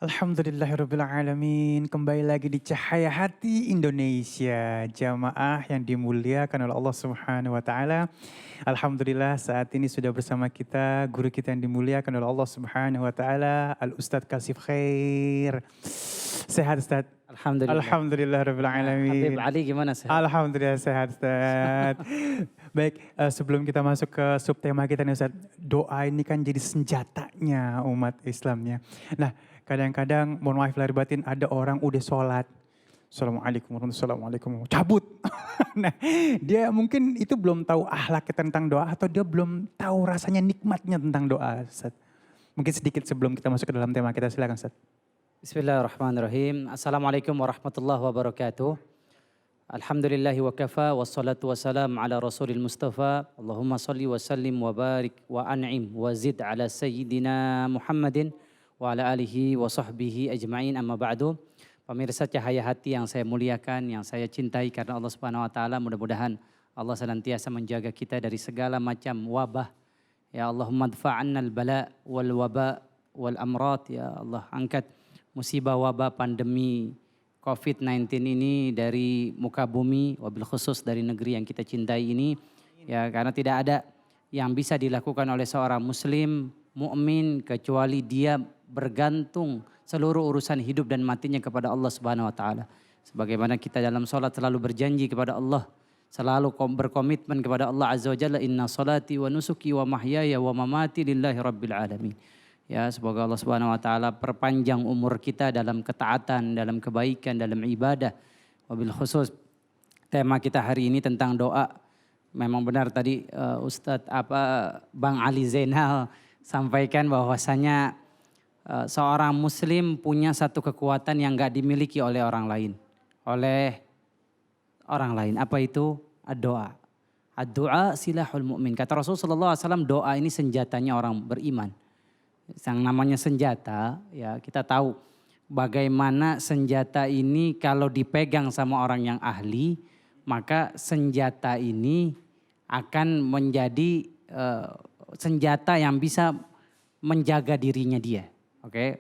Alhamdulillahirrabbilalamin. Kembali lagi di Cahaya Hati Indonesia. Jamaah yang dimuliakan oleh Allah Subhanahu wa Ta'ala. Alhamdulillah saat ini sudah bersama kita guru kita yang dimuliakan oleh Allah Subhanahu wa Ta'ala, Al Ustadz Kasif Khair. Sehat Ustadz? Alhamdulillah. Alhamdulillahirrabbilalamin. Habib Ali gimana sehat? Alhamdulillah sehat Ustadz. Baik, sebelum kita masuk ke subtema kita nih Ustadz. Doa ini kan jadi senjatanya umat Islamnya. Nah, kadang-kadang mohon maaf lahir batin ada orang udah sholat. Assalamualaikum warahmatullahi wabarakatuh. Cabut. Nah dia mungkin itu belum tahu akhlaknya tentang doa. Atau dia belum tahu rasanya nikmatnya tentang doa. Ustaz. Mungkin sedikit sebelum kita masuk ke dalam tema kita, silakan Ustaz. Bismillahirrahmanirrahim. Assalamualaikum warahmatullahi wabarakatuh. Alhamdulillahi wa kafa wassalatu wassalam ala rasulil mustafa. Allahumma salli wa sallim wa barik wa an'im wa zid ala sayyidina Muhammadin wa ala alihi wa sahbihi ajma'in, amma ba'du. Pemirsa Cahaya Hati yang saya muliakan, yang saya cintai karena Allah Subhanahu wa Ta'ala, mudah-mudahan Allah senantiasa menjaga kita dari segala macam wabah. Ya Allahumma dfa'annal bala wal waba wal amrat. Ya Allah, angkat musibah wabah pandemi COVID-19 ini dari muka bumi, wabil khusus dari negeri yang kita cintai ini. Ya, karena tidak ada yang bisa dilakukan oleh seorang muslim mukmin kecuali dia bergantung seluruh urusan hidup dan matinya kepada Allah Subhanahu wa Ta'ala. Sebagaimana kita dalam salat selalu berjanji kepada Allah, selalu berkomitmen kepada Allah Azza wa Jalla, inna salati wa nusuki wa mahyaya wa mamati lillahi rabbil alamin. Ya, semoga Allah Subhanahu wa Ta'ala perpanjang umur kita dalam ketaatan, dalam kebaikan, dalam ibadah. Wabil khusus tema kita hari ini tentang doa. Memang benar tadi Ustadz Bang Ali Zainal sampaikan bahwasanya seorang muslim punya satu kekuatan yang gak dimiliki oleh orang lain. Apa itu? Doa. Doa silahul mu'min. Kata Rasulullah SAW, doa ini senjatanya orang beriman. Yang namanya senjata, ya kita tahu bagaimana senjata ini kalau dipegang sama orang yang ahli, maka senjata ini akan menjadi senjata yang bisa menjaga dirinya dia. Oke,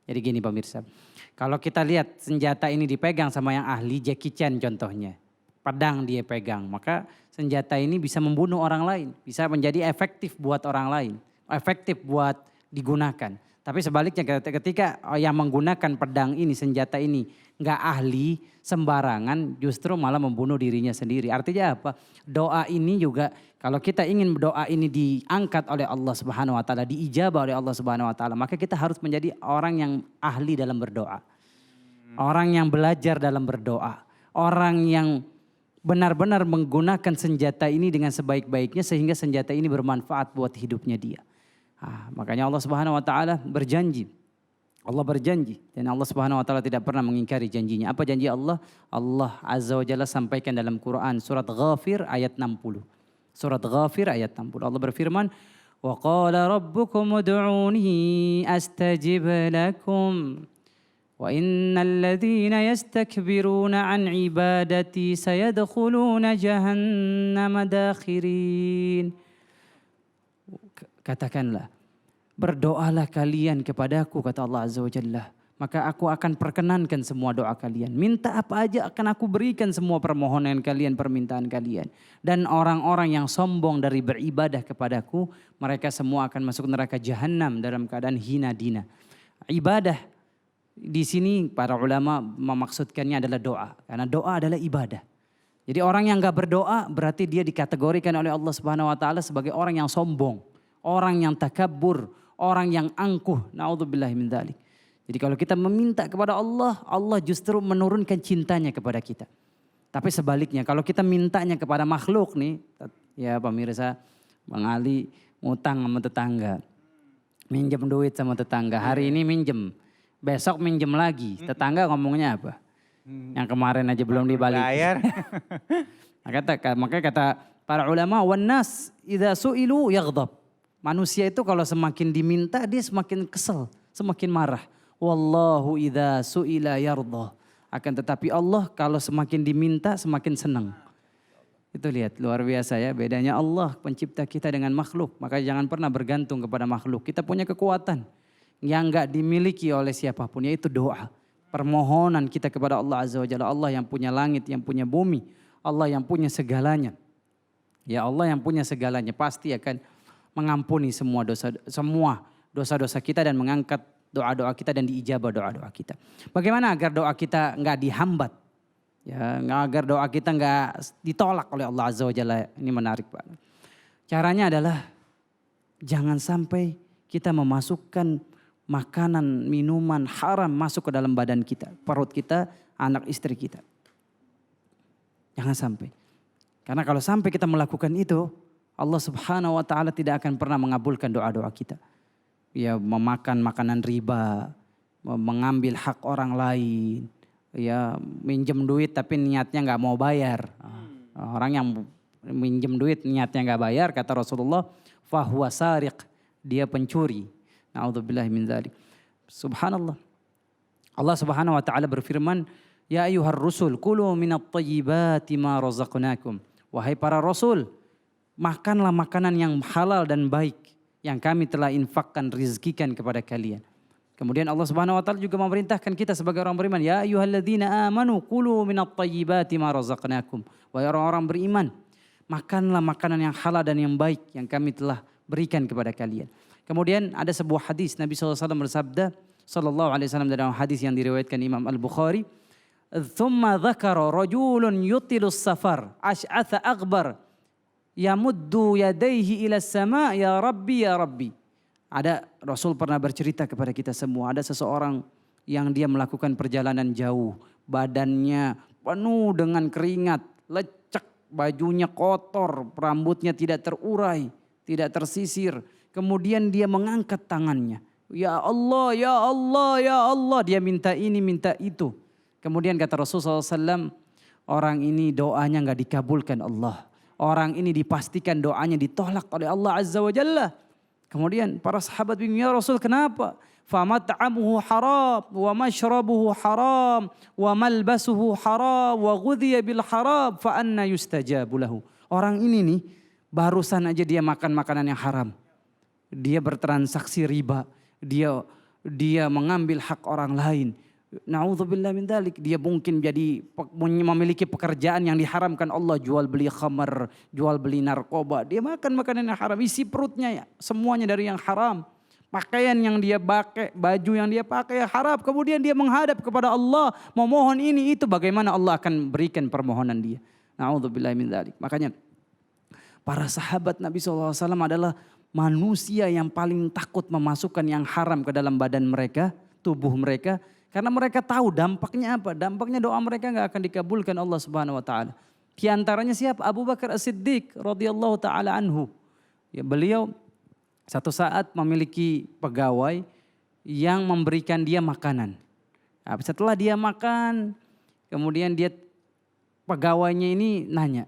jadi gini pemirsa, kalau kita lihat senjata ini dipegang sama yang ahli, Jackie Chan contohnya, pedang dia pegang, maka senjata ini bisa membunuh orang lain, bisa menjadi efektif buat orang lain, efektif buat digunakan. Tapi sebaliknya ketika yang menggunakan pedang ini, senjata ini nggak ahli, sembarangan, justru malah membunuh dirinya sendiri. Artinya apa? Doa ini juga kalau kita ingin doa ini diangkat oleh Allah Subhanahu wa Ta'ala, diijabah oleh Allah Subhanahu wa Ta'ala, maka kita harus menjadi orang yang ahli dalam berdoa. Orang yang belajar dalam berdoa. Orang yang benar-benar menggunakan senjata ini dengan sebaik-baiknya sehingga senjata ini bermanfaat buat hidupnya dia. Makanya Allah Subhanahu wa Ta'ala berjanji. Allah berjanji dan Allah Subhanahu wa Ta'ala tidak pernah mengingkari janjinya. Apa janji Allah? Allah Azza wa Jalla sampaikan dalam Quran surat Ghafir ayat 60. Surat Ghafir ayat 60. Allah berfirman, "Wa qala rabbukum ud'uni astajib lakum. Wa innal ladzina yastakbiruna an ibadati sayadkhuluna jahannama dakhirin." Katakanlah, berdoalah kalian kepadaku, kata Allah Azza wa Jalla. Maka aku akan perkenankan semua doa kalian. Minta apa aja akan aku berikan semua permohonan kalian, permintaan kalian. Dan orang-orang yang sombong dari beribadah kepadaku, mereka semua akan masuk neraka jahanam dalam keadaan hina dina. Ibadah di sini para ulama memaksudkannya adalah doa. Karena doa adalah ibadah. Jadi orang yang gak berdoa berarti dia dikategorikan oleh Allah Subhanahu wa Ta'ala sebagai orang yang sombong. Orang yang takabur, orang yang angkuh. Na'udzubillahi min dzalik. Jadi kalau kita meminta kepada Allah, Allah justru menurunkan cintanya kepada kita. Tapi sebaliknya kalau kita mintanya kepada makhluk nih, ya pemirsa, Bang Ali ngutang sama tetangga. Minjem duit sama tetangga, hari ini minjem, besok minjem lagi. Tetangga ngomongnya apa? Yang kemarin aja belum dibalik. Makanya kata para ulama, wan nas idza su'ilu yaghdab. Manusia itu kalau semakin diminta dia semakin kesel, semakin marah. Wallahu idza su'ila yardha. Akan tetapi Allah kalau semakin diminta semakin senang. Itu lihat luar biasa ya bedanya Allah pencipta kita dengan makhluk. Maka jangan pernah bergantung kepada makhluk. Kita punya kekuatan yang enggak dimiliki oleh siapapun yaitu doa. Permohonan kita kepada Allah Azza wa Jalla. Allah yang punya langit, yang punya bumi. Allah yang punya segalanya. Ya Allah yang punya segalanya pasti akan mengampuni semua dosa-dosa kita dan mengangkat doa-doa kita dan diijabah doa-doa kita. Bagaimana agar doa kita enggak dihambat? Ya, agar doa kita enggak ditolak oleh Allah Azza wa Jalla. Ini menarik Pak. Caranya adalah jangan sampai kita memasukkan makanan, minuman haram masuk ke dalam badan kita, perut kita, anak istri kita. Jangan sampai. Karena kalau sampai kita melakukan itu, Allah Subhanahu wa taala tidak akan pernah mengabulkan doa-doa kita. Ya, memakan makanan riba, mengambil hak orang lain, ya minjem duit tapi niatnya nggak mau bayar. Orang yang minjem duit niatnya nggak bayar, kata Rasulullah, fahuwa sariq, dia pencuri. Na'udzubillahi min dzalik. Subhanallah. Allah Subhanahu wa taala berfirman, ya ayyuhar rusul kulu minat thayyibati ma razaqnakum. Wahai para rasul, makanlah makanan yang halal dan baik yang kami telah infakkan, rizkikan kepada kalian. Kemudian Allah Subhanahu wa taala juga memerintahkan kita sebagai orang beriman, ya ayyuhalladzina amanu kulu minat thayyibati ma razaqnakum. Wahai orang-orang beriman, makanlah makanan yang halal dan yang baik yang kami telah berikan kepada kalian. Kemudian ada sebuah hadis Nabi SAW bersabda, sallallahu alaihi wasallam dalam hadis yang diriwayatkan Imam Al-Bukhari, "Tsumma dzakara rajulun yutilus safar, ash'atha aghbar, yamuddu yadayhi ila sama, ya Rabbi ya Rabbi." Ada Rasul pernah bercerita kepada kita semua, ada seseorang yang dia melakukan perjalanan jauh, badannya penuh dengan keringat, lecek, bajunya kotor, rambutnya tidak terurai, tidak tersisir. Kemudian dia mengangkat tangannya, ya Allah, ya Allah, ya Allah. Dia minta ini, minta itu. Kemudian kata Rasulullah SAW, orang ini doanya gak dikabulkan Allah. Orang ini dipastikan doanya ditolak oleh Allah Azza wa Jalla. Kemudian para sahabat bingung, ya Rasul kenapa? Famat'amuhu haram, wa mashrabuhu haram, wa malbasuhu haram, wa ghudhiya bil haram, fa anna yustajabu lahu. Orang ini nih barusan aja dia makan makanan yang haram. Dia bertransaksi riba, dia mengambil hak orang lain. Na'udzubillah min dzalik. Dia mungkin memiliki pekerjaan yang diharamkan Allah, jual beli khamar, jual beli narkoba. Dia makan makanan yang haram, isi perutnya ya, semuanya dari yang haram. Pakaian yang dia pakai, baju yang dia pakai haram. Kemudian dia menghadap kepada Allah, memohon ini itu, bagaimana Allah akan berikan permohonan dia. Na'udzubillah min dzalik. Makanya para sahabat Nabi SAW adalah manusia yang paling takut memasukkan yang haram ke dalam badan mereka, tubuh mereka. Karena mereka tahu dampaknya apa. Dampaknya doa mereka gak akan dikabulkan Allah Subhanahu wa taala. Di antaranya siapa? Abu Bakar As-Siddiq radhiyallahu taala anhu. Ya, beliau satu saat memiliki pegawai yang memberikan dia makanan. Nah, setelah dia makan, kemudian pegawainya ini nanya,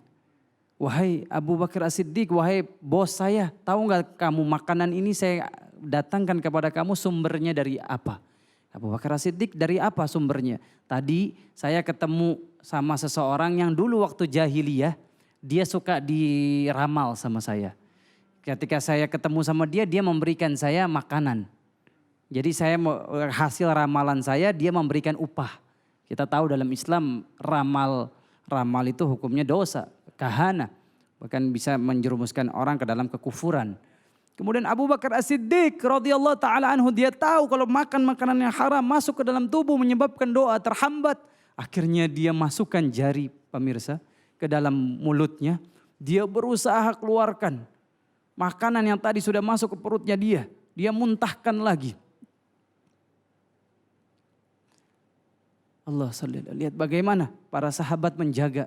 wahai Abu Bakar As-Siddiq, wahai bos saya, tahu nggak kamu makanan ini saya datangkan kepada kamu sumbernya dari apa? Abu Bakar As-Siddiq, dari apa sumbernya? Tadi saya ketemu sama seseorang yang dulu waktu jahiliyah dia suka diramal sama saya. Ketika saya ketemu sama dia, dia memberikan saya makanan. Jadi hasil ramalan saya dia memberikan upah. Kita tahu dalam Islam ramal itu hukumnya dosa, kahana. Bahkan bisa menjerumuskan orang ke dalam kekufuran. Kemudian Abu Bakar As-Siddiq radhiyallahu taala anhu, dia tahu kalau makan makanan yang haram masuk ke dalam tubuh menyebabkan doa terhambat. Akhirnya dia masukkan jari pemirsa ke dalam mulutnya. Dia berusaha keluarkan makanan yang tadi sudah masuk ke perutnya dia. Dia muntahkan lagi. Allah sallallahu, lihat bagaimana para sahabat menjaga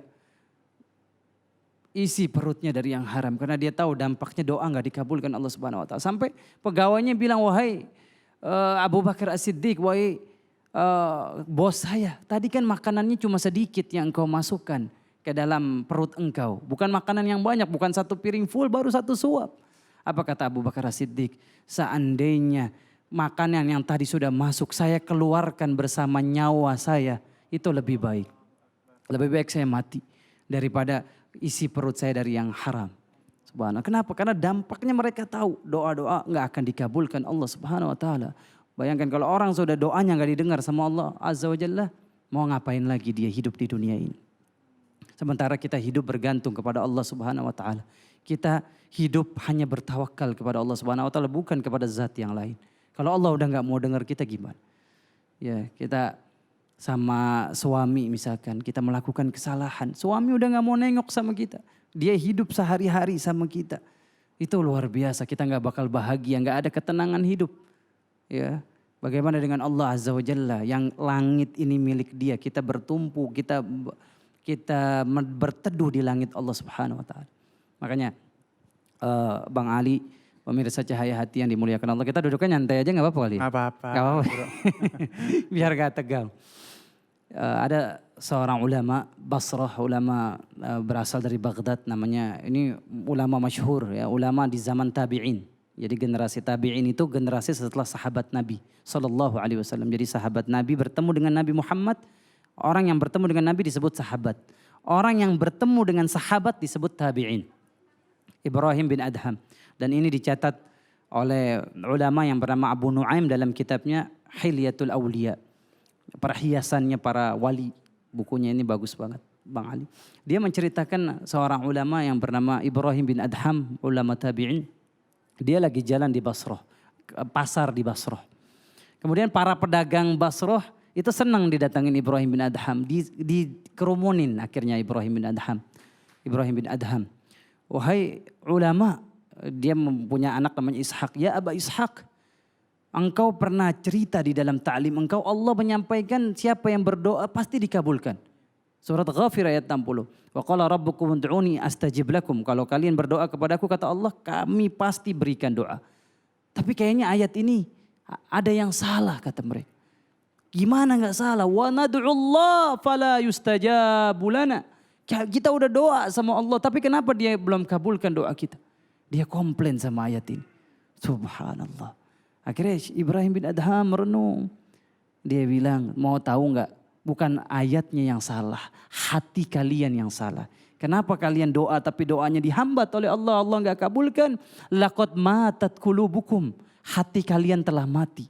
isi perutnya dari yang haram. Karena dia tahu dampaknya doa gak dikabulkan Allah Subhanahu wa taala. Sampai pegawainya bilang, wahai Abu Bakar As-Siddiq, wahai bos saya, tadi kan makanannya cuma sedikit yang engkau masukkan ke dalam perut engkau. Bukan makanan yang banyak, bukan satu piring full, baru satu suap. Apa kata Abu Bakar As-Siddiq? Seandainya makanan yang tadi sudah masuk saya keluarkan bersama nyawa saya, itu lebih baik. Lebih baik saya mati daripada isi perut saya dari yang haram. Subhanallah. Kenapa? Karena dampaknya mereka tahu doa-doa nggak akan dikabulkan Allah Subhanahu wa taala. Bayangkan kalau orang sudah doanya nggak didengar sama Allah Azza wa Jalla, mau ngapain lagi dia hidup di dunia ini? Sementara kita hidup bergantung kepada Allah Subhanahu wa taala. Kita hidup hanya bertawakal kepada Allah Subhanahu wa taala, bukan kepada zat yang lain. Kalau Allah udah nggak mau dengar kita gimana? Ya, kita sama suami misalkan, kita melakukan kesalahan. Suami udah nggak mau nengok sama kita. Dia hidup sehari-hari sama kita. Itu luar biasa, kita nggak bakal bahagia, nggak ada ketenangan hidup. Ya, bagaimana dengan Allah Azza wa Jalla yang langit ini milik Dia, kita bertumpu, kita berteduh di langit Allah Subhanahu wa taala. Makanya Bang Ali, pemirsa Cahaya Hati yang dimuliakan Allah, kita duduknya nyantai aja nggak apa-apa kali? Nggak apa-apa. Nggak apa-apa. Biar gak tegang. Ada seorang ulama Basrah, ulama berasal dari Baghdad namanya, ini ulama masyhur ya, ulama di zaman tabi'in. Jadi generasi tabi'in itu generasi setelah sahabat Nabi sallallahu alaihi wasallam. Jadi sahabat Nabi bertemu dengan Nabi Muhammad, orang yang bertemu dengan Nabi disebut sahabat. Orang yang bertemu dengan sahabat disebut tabi'in. Ibrahim bin Adham. Dan ini dicatat oleh ulama yang bernama Abu Nuaim dalam kitabnya Hilyatul Awliya. Perhiasannya para wali. Bukunya ini bagus banget Bang Ali. Dia menceritakan seorang ulama yang bernama Ibrahim bin Adham, ulama tabi'in. Dia lagi jalan di Basrah, pasar di Basrah. Kemudian para pedagang Basrah itu senang didatangin Ibrahim bin Adham. Dikerumunin akhirnya Ibrahim bin Adham. Ibrahim bin Adham. Wahai ulama, dia mempunyai anak namanya Ishaq. Ya Aba Ishaq, engkau pernah cerita di dalam ta'lim engkau Allah menyampaikan siapa yang berdoa pasti dikabulkan. Surat Ghafir ayat 60. Wa qala rabbukum ud'uni astajib lakum. Kalau kalian berdoa kepadaku kata Allah kami pasti berikan doa. Tapi kayaknya ayat ini ada yang salah kata mereka. Gimana gak salah? Wa nad'ullah fala yustajabu lana. Kita udah doa sama Allah tapi kenapa dia belum kabulkan doa kita? Dia komplain sama ayat ini. Subhanallah. Akhirnya Ibrahim bin Adham merenung. Dia bilang, mau tahu enggak? Bukan ayatnya yang salah, hati kalian yang salah. Kenapa kalian doa tapi doanya dihambat oleh Allah, Allah enggak kabulkan? Laqad matat qulubukum. Hati kalian telah mati.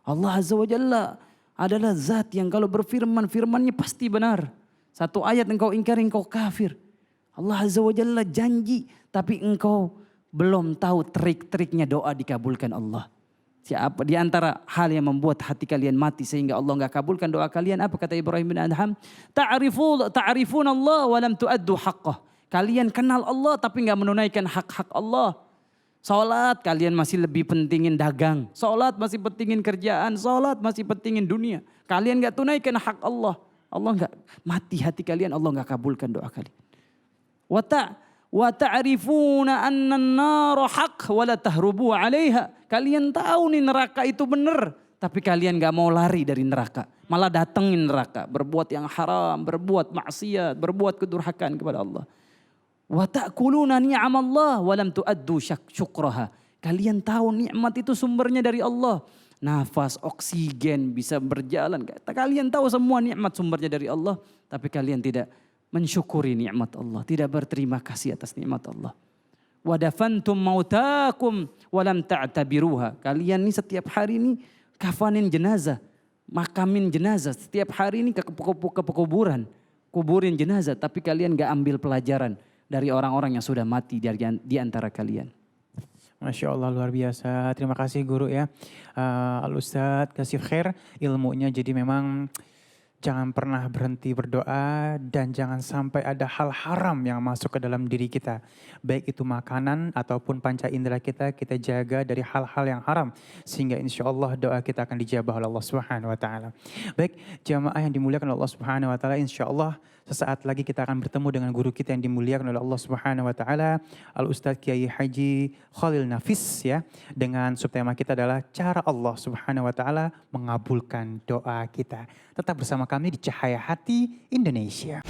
Allah Azza wa Jalla adalah zat yang kalau berfirman, firmannya pasti benar. Satu ayat engkau ingkari, engkau kafir. Allah Azza wa Jalla janji, tapi engkau belum tahu trik-triknya doa dikabulkan Allah. Siapa di antara hal yang membuat hati kalian mati sehingga Allah enggak kabulkan doa kalian? Apa kata Ibrahim bin Adham? Ta'rifun Allah wa lam tu'addu haqqah. Kalian kenal Allah tapi enggak menunaikan hak-hak Allah. Salat kalian masih lebih pentingin dagang. Salat masih pentingin kerjaan. Salat masih pentingin dunia. Kalian enggak tunaikan hak Allah. Allah enggak mati hati kalian, Allah enggak kabulkan doa kalian. Wa ta'rifuna anna an-nara haqq wa la tahrubu 'alaiha. Kalian tahu nih neraka itu benar, tapi kalian enggak mau lari dari neraka. Malah datengin neraka, berbuat yang haram, berbuat maksiat, berbuat kedurhakaan kepada Allah. Wa ta'kuluna ni'amallah wa lam tu'addu syukraha. Kalian tahu nikmat itu sumbernya dari Allah. Nafas, oksigen bisa berjalan. Kalian tahu semua nikmat sumbernya dari Allah, tapi kalian tidak mensyukuri nikmat Allah, tidak berterima kasih atas nikmat Allah. Wa dafantum mautakum wa lam ta'tabiruha. Kalian ini setiap hari ini kafanin jenazah, makamin jenazah. Setiap hari ini ke kuburan, kuburin jenazah, tapi kalian enggak ambil pelajaran dari orang-orang yang sudah mati di antara kalian. Masya Allah luar biasa. Terima kasih guru ya. Al-Ustadz kasih khair ilmunya. Jadi memang jangan pernah berhenti berdoa dan jangan sampai ada hal haram yang masuk ke dalam diri kita. Baik itu makanan ataupun panca indera kita jaga dari hal-hal yang haram. Sehingga insya Allah doa kita akan dijabah oleh Allah Subhanahu wa ta'ala. Baik jamaah yang dimuliakan oleh Allah Subhanahu wa ta'ala, insya Allah sesaat lagi kita akan bertemu dengan guru kita yang dimuliakan oleh Allah Subhanahu wa ta'ala, Al-Ustadz Kiai Haji Khalil Nafis ya. Dengan subtema kita adalah cara Allah Subhanahu wa ta'ala mengabulkan doa kita. Tetap bersama kami di Cahaya Hati Indonesia.